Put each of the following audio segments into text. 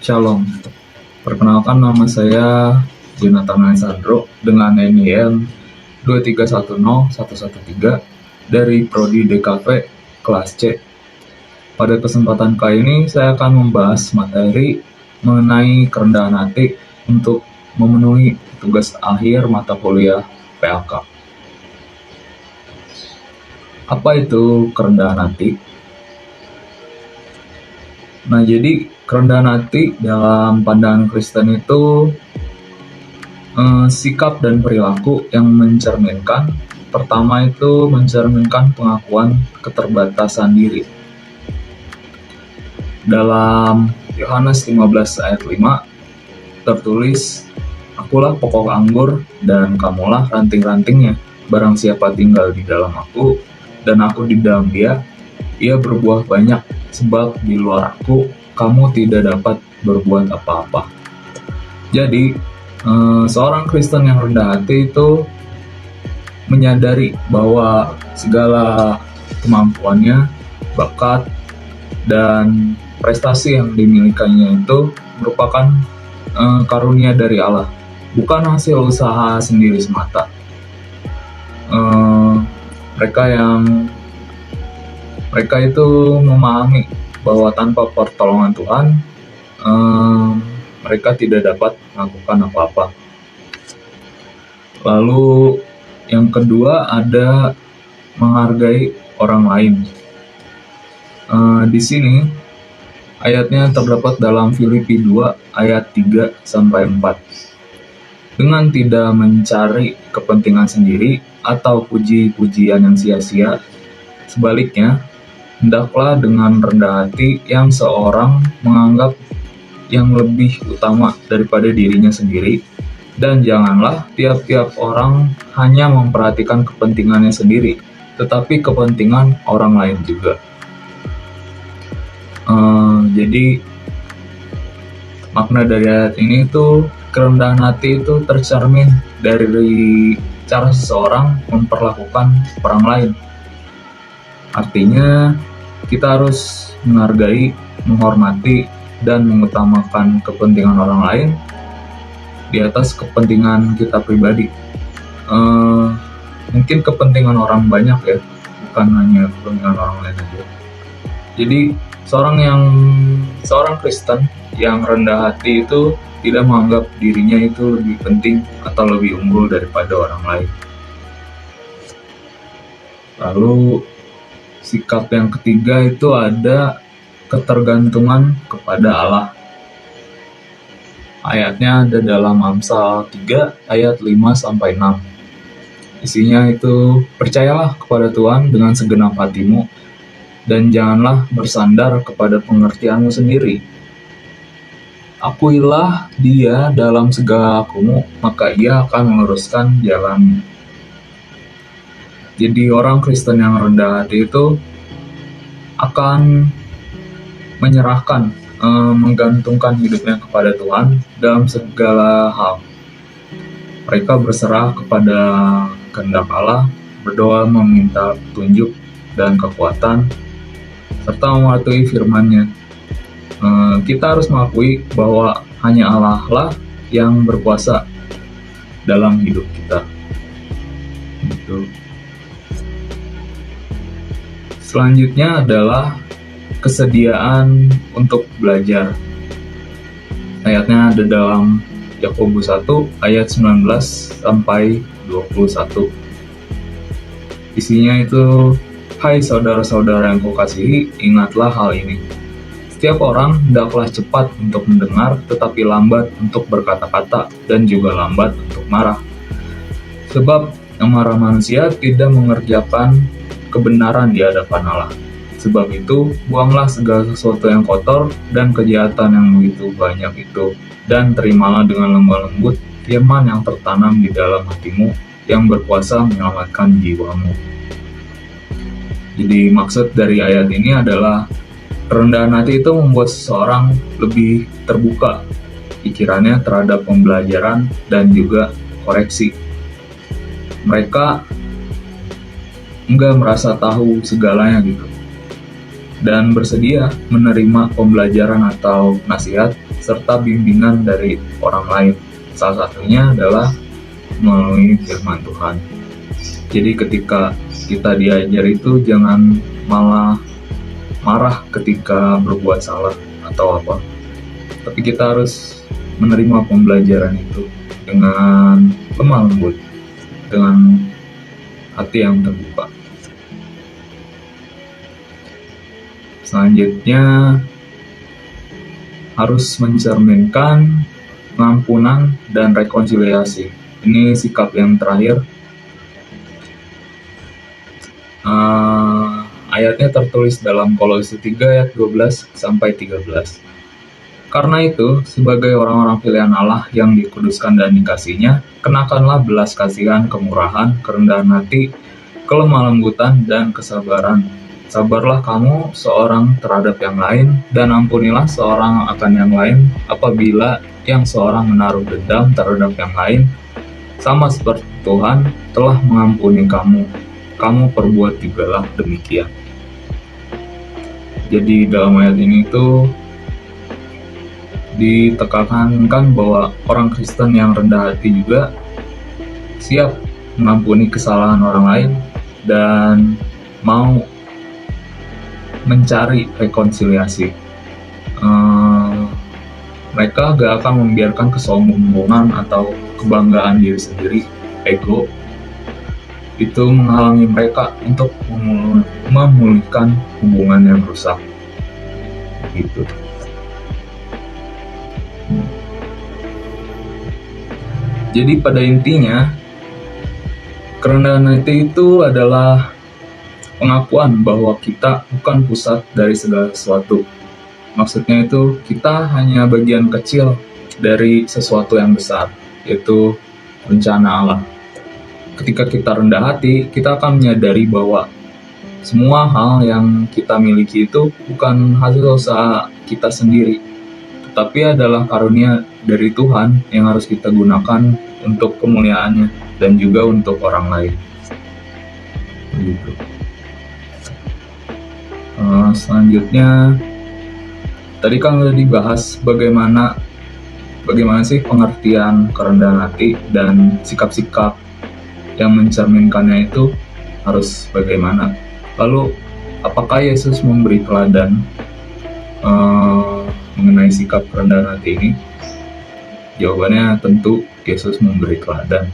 Shalom, perkenalkan nama saya Jonathan Alessandro dengan NIM 2310113 dari Prodi DKV kelas C. Pada kesempatan kali ini saya akan membahas materi mengenai kerendahan hati untuk memenuhi tugas akhir mata kuliah PAK. Apa itu kerendahan hati? Nah, jadi kerendahan hati dalam pandangan Kristen itu sikap dan perilaku yang mencerminkan, pertama itu mencerminkan pengakuan keterbatasan diri. Dalam Yohanes 15 ayat 5 tertulis, "Akulah pokok anggur dan kamulah ranting-rantingnya. Barang siapa tinggal di dalam aku dan aku di dalam dia, ia berbuah banyak, sebab di luar aku kamu tidak dapat berbuat apa-apa." Jadi, seorang Kristen yang rendah hati itu menyadari bahwa segala kemampuannya, bakat, dan prestasi yang dimilikinya itu merupakan karunia dari Allah, bukan hasil usaha sendiri semata. Mereka itu memahami bahwa tanpa pertolongan Tuhan, mereka tidak dapat melakukan apa-apa. Lalu yang kedua ada menghargai orang lain. Di sini ayatnya terdapat dalam Filipi 2 ayat 3-4. Dengan tidak mencari kepentingan sendiri atau puji-pujian yang sia-sia, sebaliknya, hendaklah dengan rendah hati yang seorang menganggap yang lebih utama daripada dirinya sendiri, dan janganlah tiap-tiap orang hanya memperhatikan kepentingannya sendiri, tetapi kepentingan orang lain juga. Jadi makna dari ayat ini itu kerendahan hati itu tercermin dari cara seseorang memperlakukan orang lain. Artinya kita harus menghargai, menghormati, dan mengutamakan kepentingan orang lain di atas kepentingan kita pribadi. Mungkin kepentingan orang banyak ya, bukan hanya kepentingan orang lain aja. Jadi seorang Kristen yang rendah hati itu tidak menganggap dirinya itu lebih penting atau lebih unggul daripada orang lain. Lalu sikap yang ketiga itu ada ketergantungan kepada Allah. Ayatnya ada dalam Amsal 3 ayat 5-6. Isinya itu, "Percayalah kepada Tuhan dengan segenap hatimu, dan janganlah bersandar kepada pengertianmu sendiri. Akuilah Dia dalam segala lakumu, maka Ia akan meluruskan jalanmu." Jadi orang Kristen yang rendah hati itu akan menyerahkan, menggantungkan hidupnya kepada Tuhan dalam segala hal. Mereka berserah kepada kehendak Allah, berdoa meminta petunjuk dan kekuatan, serta mematuhi firman-Nya. Kita harus mengakui bahwa hanya Allah lah yang berkuasa dalam hidup kita. Gitu. Selanjutnya adalah kesediaan untuk belajar. Ayatnya ada dalam Yakobus 1 ayat 19-21. Isinya itu, "Hai saudara-saudara yang kukasihi, ingatlah hal ini. Setiap orang hendaklah cepat untuk mendengar, tetapi lambat untuk berkata-kata, dan juga lambat untuk marah. Sebab amarah manusia tidak mengerjakan kebenaran di hadapan Allah. Sebab itu, buanglah segala sesuatu yang kotor dan kejahatan yang begitu banyak itu, dan terimalah dengan lemah lembut firman yang tertanam di dalam hatimu, yang berkuasa menyelamatkan jiwamu." Jadi maksud dari ayat ini adalah kerendahan hati itu membuat seseorang lebih terbuka pikirannya terhadap pembelajaran dan juga koreksi. Mereka enggak merasa tahu segalanya gitu, dan bersedia menerima pembelajaran atau nasihat serta bimbingan dari orang lain. Salah satunya adalah melalui firman Tuhan. Jadi ketika kita diajar itu jangan malah marah ketika berbuat salah atau apa. Tapi kita harus menerima pembelajaran itu dengan lemah lembut, dengan hati yang terbuka. Selanjutnya harus mencerminkan pengampunan dan rekonsiliasi. Ini sikap yang terakhir. Ayatnya tertulis dalam Kolose 3 ayat 12 sampai 13. Karena itu, sebagai orang-orang pilihan Allah yang dikuduskan dan dikasihinya, kenakanlah belas kasihan, kemurahan, kerendahan hati, kelemah lembutan, dan kesabaran. Sabarlah kamu seorang terhadap yang lain, dan ampunilah seorang akan yang lain, apabila yang seorang menaruh dendam terhadap yang lain, sama seperti Tuhan telah mengampuni kamu. Kamu perbuat jugalah demikian. Jadi dalam ayat ini tuh ditekankan bahwa orang Kristen yang rendah hati juga siap mengampuni kesalahan orang lain dan mau mencari rekonsiliasi. Mereka gak akan membiarkan kesombongan atau kebanggaan diri sendiri, ego, itu menghalangi mereka untuk memulihkan hubungan yang rusak. Gitu. Jadi pada intinya, kerendahan hati itu adalah pengakuan bahwa kita bukan pusat dari segala sesuatu. Maksudnya itu kita hanya bagian kecil dari sesuatu yang besar, yaitu rencana Allah. Ketika kita rendah hati, kita akan menyadari bahwa semua hal yang kita miliki itu bukan hasil usaha kita sendiri, tetapi adalah karunia dari Tuhan yang harus kita gunakan untuk kemuliaannya dan juga untuk orang lain. Begitu. Selanjutnya, tadi kan sudah dibahas bagaimana sih pengertian kerendahan hati dan sikap-sikap yang mencerminkannya itu harus bagaimana. Lalu, apakah Yesus memberi teladan mengenai sikap kerendahan hati ini? Jawabannya tentu Yesus memberi teladan.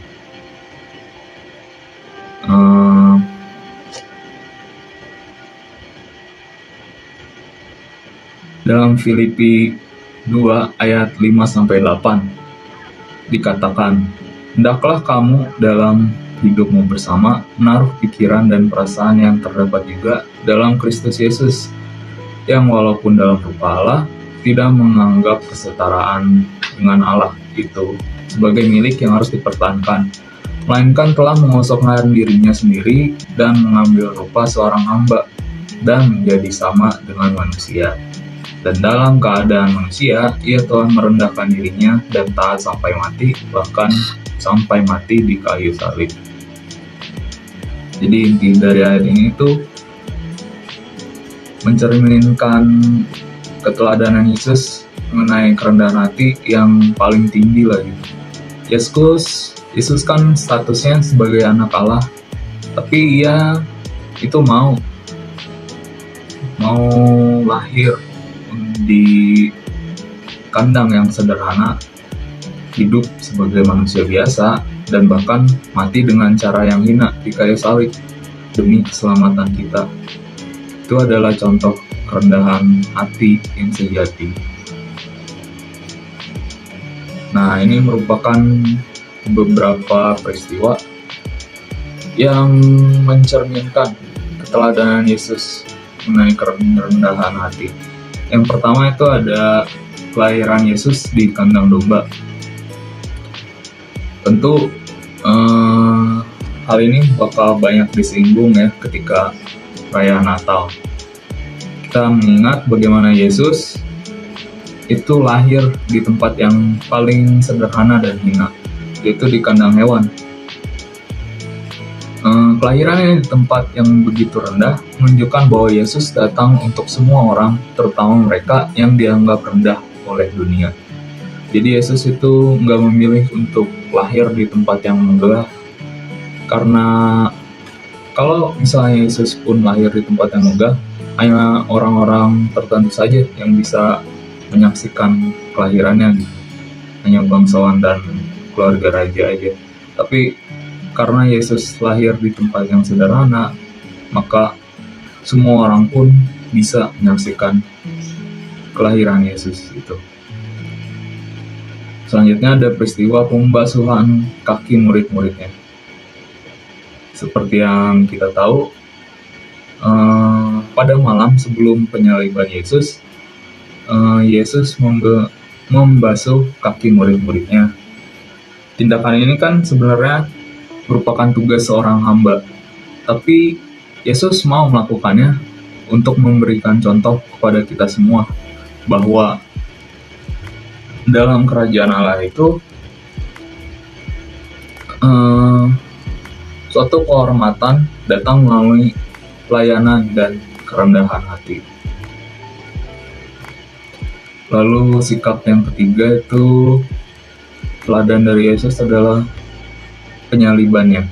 Dalam Filipi 2 ayat 5-8 dikatakan, hendaklah kamu dalam hidupmu bersama menaruh pikiran dan perasaan yang terdapat juga dalam Kristus Yesus, yang walaupun dalam rupa Allah tidak menganggap kesetaraan dengan Allah itu sebagai milik yang harus dipertahankan, melainkan telah mengosongkan dirinya sendiri dan mengambil rupa seorang hamba dan menjadi sama dengan manusia. Dan dalam keadaan manusia, ia telah merendahkan dirinya dan taat sampai mati, bahkan sampai mati di kayu salib. Jadi inti dari ayat ini itu mencerminkan keteladanan Yesus mengenai kerendahan hati yang paling tinggi lagi. Yesus kan statusnya sebagai anak Allah, tapi ia itu mau lahir di kandang yang sederhana, hidup sebagai manusia biasa, dan bahkan mati dengan cara yang hina di kayu salib demi keselamatan kita. Itu adalah contoh kerendahan hati yang sejati. Nah, ini merupakan beberapa peristiwa yang mencerminkan keteladanan Yesus mengenai kerendahan hati. Yang pertama itu ada kelahiran Yesus di kandang domba. Tentu hal ini bakal banyak disinggung ya ketika perayaan Natal. Kita mengingat bagaimana Yesus itu lahir di tempat yang paling sederhana dan hina, yaitu di kandang hewan. Kelahirannya di tempat yang begitu rendah menunjukkan bahwa Yesus datang untuk semua orang, terutama mereka yang dianggap rendah oleh dunia. Jadi Yesus itu nggak memilih untuk lahir di tempat yang megah, karena kalau misalnya Yesus pun lahir di tempat yang megah, hanya orang-orang tertentu saja yang bisa menyaksikan kelahirannya gitu. Hanya bangsawan dan keluarga raja aja. Tapi karena Yesus lahir di tempat yang sederhana, maka semua orang pun bisa menyaksikan kelahiran Yesus itu. Selanjutnya ada peristiwa pembasuhan kaki murid-muridnya. Seperti yang kita tahu, pada malam sebelum penyaliban Yesus, Yesus membasuh kaki murid-muridnya. Tindakan ini kan sebenarnya merupakan tugas seorang hamba, tapi Yesus mau melakukannya untuk memberikan contoh kepada kita semua bahwa dalam kerajaan Allah itu suatu kehormatan datang melalui pelayanan dan kerendahan hati. Lalu sikap yang ketiga itu teladan dari Yesus adalah penyalibannya.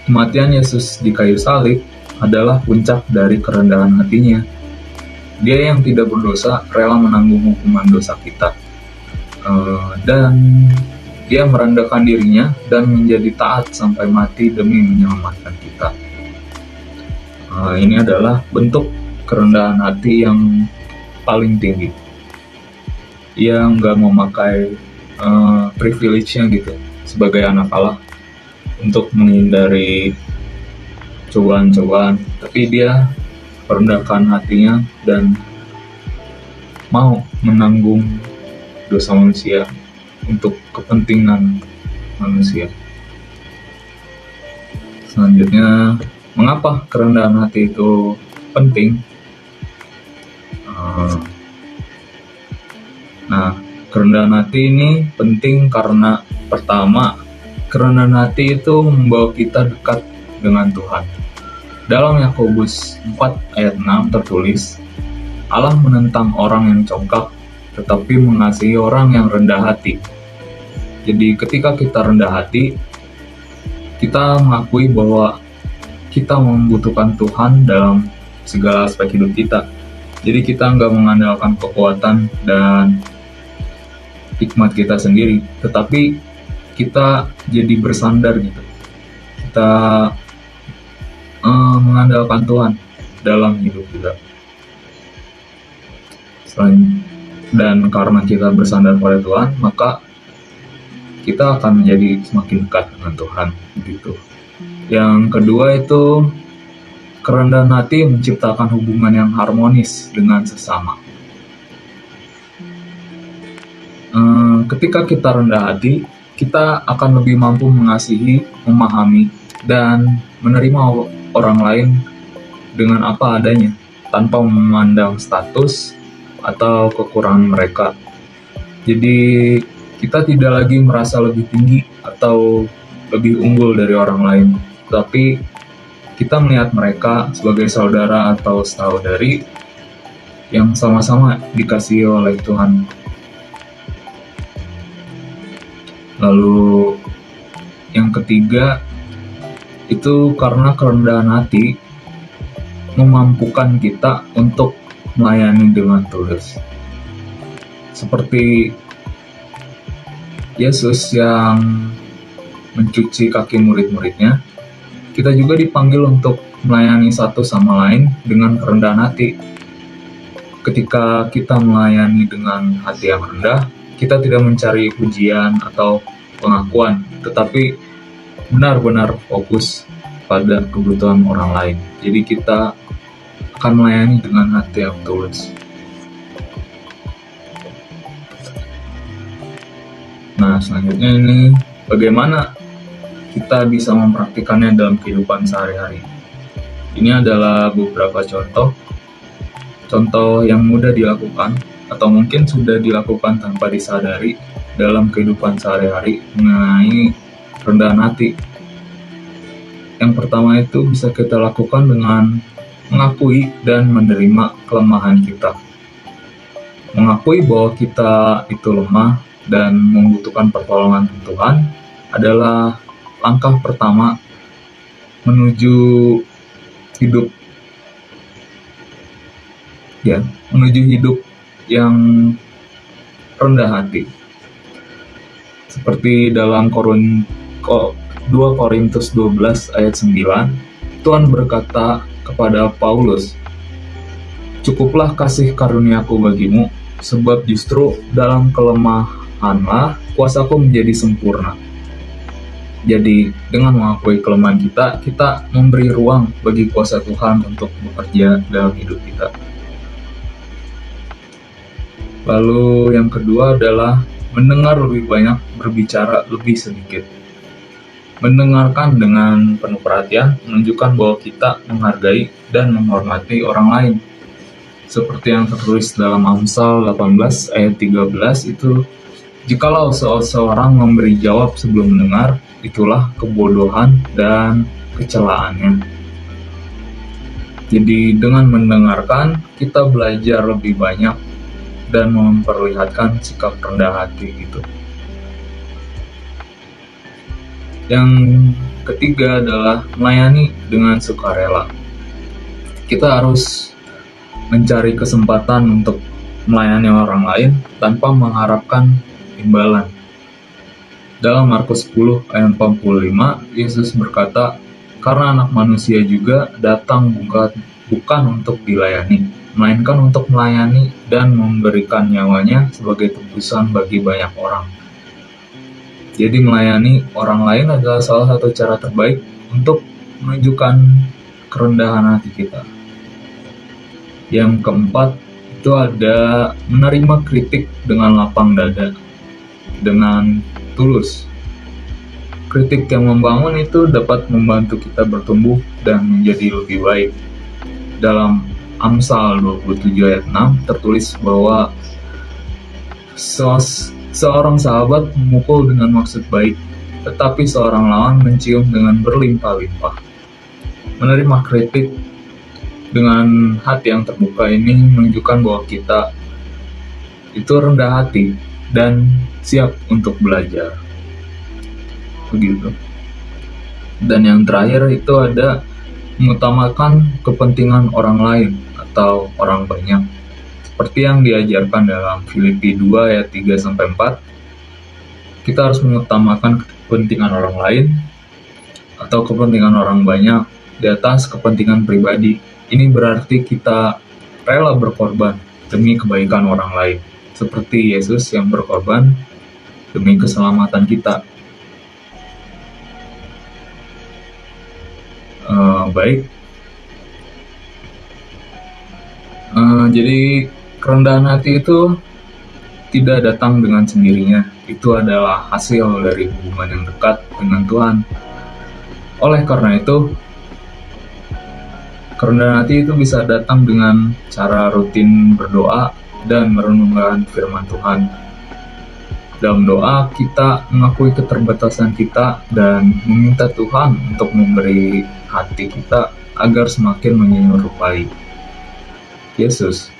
Kematian Yesus di kayu salib adalah puncak dari kerendahan hatinya. Dia yang tidak berdosa rela menanggung hukuman dosa kita, dan dia merendahkan dirinya dan menjadi taat sampai mati demi menyelamatkan kita. Ini adalah bentuk kerendahan hati yang paling tinggi. Dia nggak memakai privilege-nya gitu sebagai anak Allah untuk menghindari cobaan-cobaan, tapi dia merendahkan hatinya dan mau menanggung dosa manusia untuk kepentingan manusia. Selanjutnya, mengapa kerendahan hati itu penting? Nah, kerendahan hati ini penting karena pertama, kerendahan hati itu membawa kita dekat dengan Tuhan. Dalam Yakobus 4 ayat 6 tertulis, Allah menentang orang yang congkak, tetapi mengasihi orang yang rendah hati. Jadi ketika kita rendah hati, kita mengakui bahwa kita membutuhkan Tuhan dalam segala aspek hidup kita. Jadi kita nggak mengandalkan kekuatan dan hikmat kita sendiri, tetapi kita jadi bersandar gitu. Kita mengandalkan Tuhan dalam hidup kita. Dan karena kita bersandar pada Tuhan, maka kita akan menjadi semakin dekat dengan Tuhan gitu. Yang kedua itu kerendahan hati menciptakan hubungan yang harmonis dengan sesama. Ketika kita rendah hati, kita akan lebih mampu mengasihi, memahami, dan menerima orang lain dengan apa adanya, tanpa memandang status atau kekurangan mereka. Jadi kita tidak lagi merasa lebih tinggi atau lebih unggul dari orang lain, tapi kita melihat mereka sebagai saudara atau saudari yang sama-sama dikasihi oleh Tuhan. Lalu yang ketiga itu karena kerendahan hati memampukan kita untuk melayani dengan tulus. Seperti Yesus yang mencuci kaki murid-muridnya, kita juga dipanggil untuk melayani satu sama lain dengan kerendahan hati. Ketika kita melayani dengan hati yang rendah, kita tidak mencari pujian atau pengakuan, tetapi benar-benar fokus pada kebutuhan orang lain. Jadi kita akan melayani dengan hati yang tulus. Nah, selanjutnya ini bagaimana kita bisa mempraktikannya dalam kehidupan sehari-hari. Ini adalah beberapa contoh yang mudah dilakukan atau mungkin sudah dilakukan tanpa disadari dalam kehidupan sehari-hari mengenai kerendahan hati. Yang pertama itu bisa kita lakukan dengan mengakui dan menerima kelemahan kita. Mengakui bahwa kita itu lemah dan membutuhkan pertolongan Tuhan adalah langkah pertama menuju hidup menuju hidup yang rendah hati. Seperti dalam 2 Korintus 12 ayat 9, Tuhan berkata kepada Paulus, "Cukuplah kasih karuniaku bagimu, sebab justru dalam kelemahanlah kuasaku menjadi sempurna." Jadi, dengan mengakui kelemahan kita memberi ruang bagi kuasa Tuhan untuk bekerja dalam hidup kita. Lalu yang kedua adalah mendengar lebih banyak, berbicara lebih sedikit. Mendengarkan dengan penuh perhatian menunjukkan bahwa kita menghargai dan menghormati orang lain. Seperti yang tertulis dalam Amsal 18 ayat 13 itu, "Jikalau seseorang memberi jawab sebelum mendengar, itulah kebodohan dan kecelaannya." Jadi dengan mendengarkan, kita belajar lebih banyak dan memperlihatkan sikap rendah hati gitu. Yang ketiga adalah melayani dengan sukarela. Kita harus mencari kesempatan untuk melayani orang lain tanpa mengharapkan imbalan. Dalam Markus 10 ayat 45, Yesus berkata, "Karena Anak Manusia juga datang bukan untuk dilayani, melainkan untuk melayani dan memberikan nyawanya sebagai tebusan bagi banyak orang." Jadi melayani orang lain adalah salah satu cara terbaik untuk menunjukkan kerendahan hati kita. Yang keempat, itu ada menerima kritik dengan lapang dada, dengan tulus. Kritik yang membangun itu dapat membantu kita bertumbuh dan menjadi lebih baik. Dalam Amsal 27 ayat 6 tertulis bahwa seorang sahabat memukul dengan maksud baik, tetapi seorang lawan mencium dengan berlimpah-limpah. Menerima kritik dengan hati yang terbuka ini menunjukkan bahwa kita itu rendah hati dan siap untuk belajar. Begitu. Dan yang terakhir itu ada mengutamakan kepentingan orang lain atau orang banyak. Seperti yang diajarkan dalam Filipi 2 ayat 3-4, kita harus mengutamakan kepentingan orang lain atau kepentingan orang banyak di atas kepentingan pribadi. Ini berarti kita rela berkorban demi kebaikan orang lain, seperti Yesus yang berkorban demi keselamatan kita. Jadi kerendahan hati itu tidak datang dengan sendirinya. Itu adalah hasil dari hubungan yang dekat dengan Tuhan. Oleh karena itu, kerendahan hati itu bisa datang dengan cara rutin berdoa dan merenungkan firman Tuhan. Dalam doa, kita mengakui keterbatasan kita dan meminta Tuhan untuk memberi hati kita agar semakin menyerupai Yesus.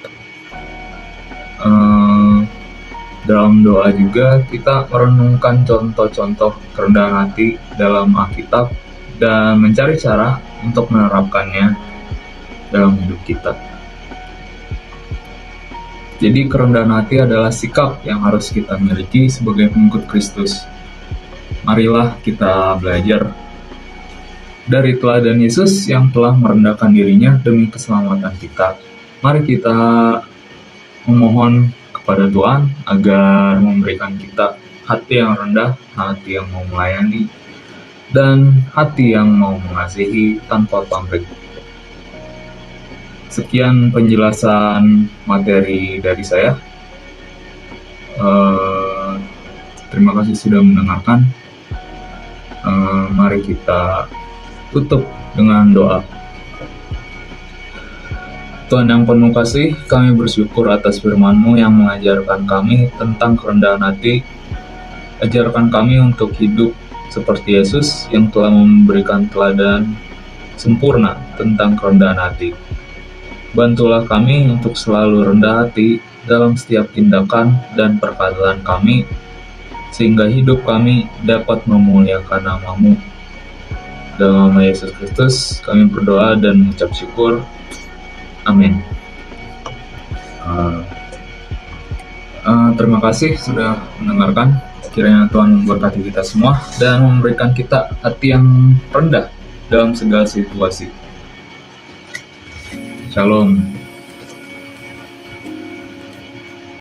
Dalam doa juga kita merenungkan contoh-contoh kerendahan hati dalam Alkitab dan mencari cara untuk menerapkannya dalam hidup kita. Jadi kerendahan hati adalah sikap yang harus kita miliki sebagai pengikut Kristus. Marilah kita belajar dari teladan Yesus yang telah merendahkan dirinya demi keselamatan kita. Mari kita memohon kepada Tuhan agar memberikan kita hati yang rendah, hati yang mau melayani, dan hati yang mau mengasihi tanpa pamrih. Sekian penjelasan materi dari saya. Terima kasih sudah mendengarkan. Mari kita tutup dengan doa. Tuhan yang penuh kasih, kami bersyukur atas firman-Mu yang mengajarkan kami tentang kerendahan hati. Ajarkan kami untuk hidup seperti Yesus yang telah memberikan teladan sempurna tentang kerendahan hati. Bantulah kami untuk selalu rendah hati dalam setiap tindakan dan perkataan kami, sehingga hidup kami dapat memuliakan nama-Mu. Dalam nama Yesus Kristus, kami berdoa dan mengucap syukur. Amin. Terima kasih sudah mendengarkan. Kiranya Tuhan memberkati kita semua dan memberikan kita hati yang rendah dalam segala situasi. Shalom.